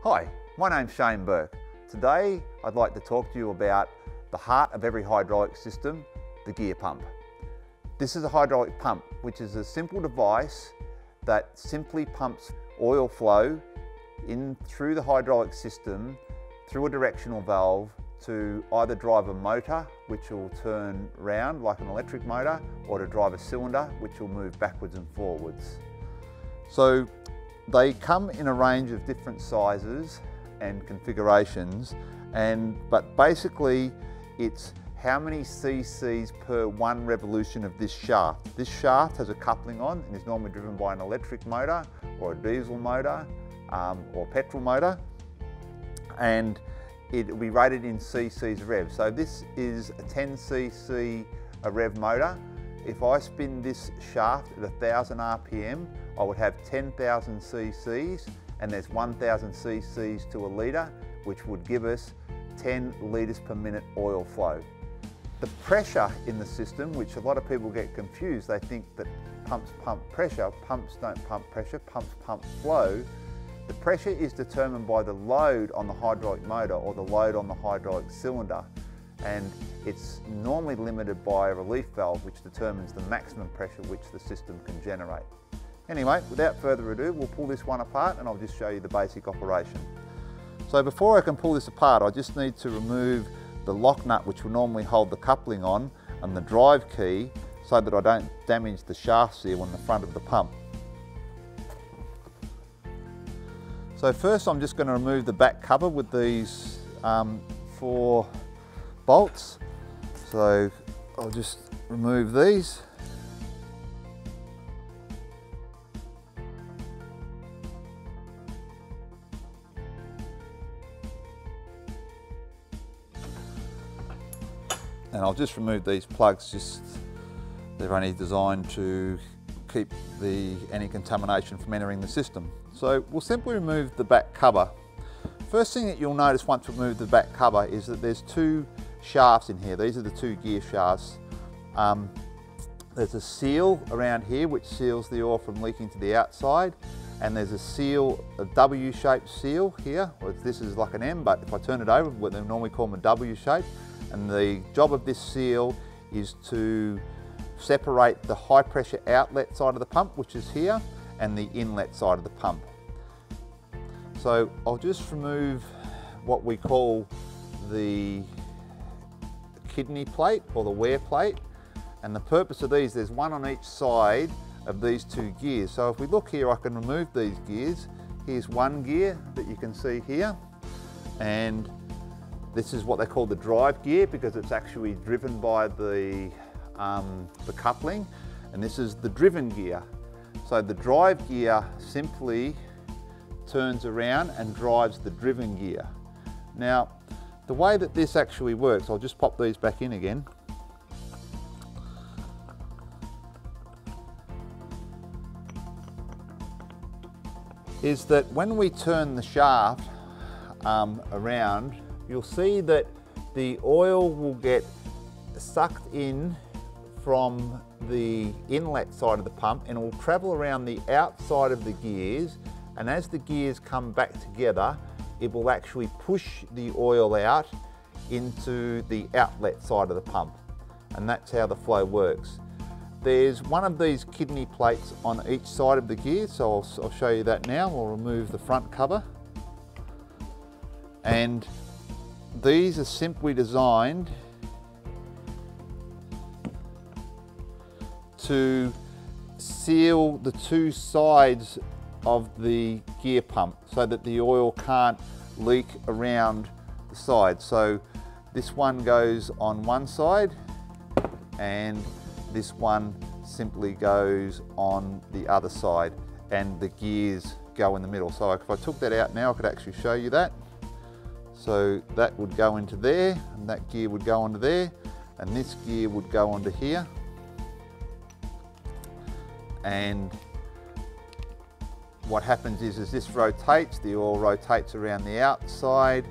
Hi, my name's Shane Burke. Today I'd like to talk to you about the heart of every hydraulic system, the gear pump. This is a hydraulic pump, which is a simple device that simply pumps oil flow in through the hydraulic system through a directional valve to either drive a motor, which will turn round like an electric motor, or to drive a cylinder, which will move backwards and forwards. So they come in a range of different sizes and configurations, but basically it's how many cc's per one revolution of this shaft. This shaft has a coupling on and is normally driven by an electric motor or a diesel motor or petrol motor, and it will be rated in cc's rev. So this is a 10cc rev motor. If I spin this shaft at 1000 RPM, I would have 10,000 cc's, and there's 1000 cc's to a litre, which would give us 10 litres per minute oil flow. The pressure in the system, which a lot of people get confused, they think that pumps pump pressure. Pumps don't pump pressure, pumps pump flow. The pressure is determined by the load on the hydraulic motor or the load on the hydraulic cylinder, and it's normally limited by a relief valve which determines the maximum pressure which the system can generate. Anyway, without further ado, we'll pull this one apart and I'll just show you the basic operation. So before I can pull this apart, I just need to remove the lock nut which will normally hold the coupling on and the drive key so that I don't damage the shaft seal on the front of the pump. So first I'm just going to remove the back cover with these 4 bolts. So I'll just remove these. And I'll just remove these plugs, they're only designed to keep any contamination from entering the system. So we'll simply remove the back cover. First thing that you'll notice once we remove the back cover is that there's 2 shafts in here. These are the 2 gear shafts. There's a seal around here which seals the oil from leaking to the outside, and there's a seal, a W-shaped seal here. This is like an M, but if I turn it over, what they normally call them a W shape. And the job of this seal is to separate the high pressure outlet side of the pump, which is here, and the inlet side of the pump. So I'll just remove what we call the kidney plate or the wear plate. And the purpose of these, there's one on each side of these 2 gears. So if we look here, I can remove these gears. Here's one gear that you can see here, and this is what they call the drive gear because it's actually driven by the coupling, and this is the driven gear. So the drive gear simply turns around and drives the driven gear. Now, the way that this actually works, I'll just pop these back in again. Is that when we turn the shaft around, you'll see that the oil will get sucked in from the inlet side of the pump and it will travel around the outside of the gears, and as the gears come back together, it will actually push the oil out into the outlet side of the pump, and that's how the flow works. There's one of these kidney plates on each side of the gear, so I'll show you that now. We'll remove the front cover, and these are simply designed to seal the 2 sides of the gear pump so that the oil can't leak around the side. So this one goes on one side and this one simply goes on the other side, and the gears go in the middle. So if I took that out now, I could actually show you that. So that would go into there, and that gear would go onto there, and this gear would go onto here. And what happens is as this rotates, the oil rotates around the outside,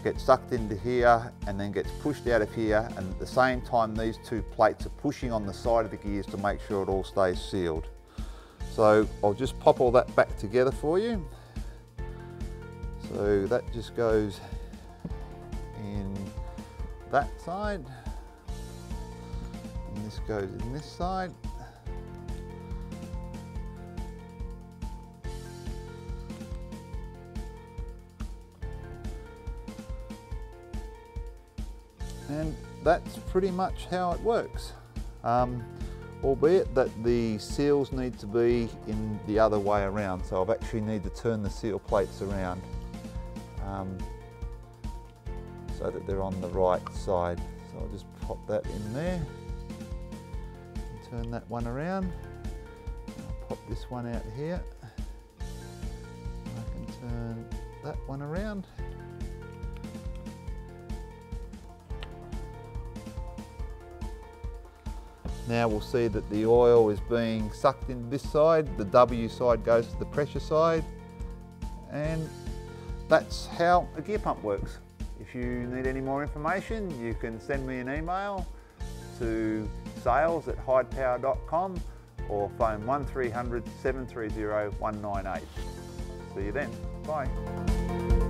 gets sucked into here, and then gets pushed out of here, and at the same time these 2 plates are pushing on the side of the gears to make sure it all stays sealed. So I'll just pop all that back together for you. So that just goes in that side, and this goes in this side. And that's pretty much how it works, albeit that the seals need to be in the other way around, so I've actually need to turn the seal plates around so that they're on the right side. So I'll just pop that in there, and turn that one around. I'll pop this one out here. I can turn that one around. Now we'll see that the oil is being sucked into this side, the W side goes to the pressure side, and that's how a gear pump works. If you need any more information, you can send me an email to sales@hydpower.com or phone 1300 730 198. See you then. Bye.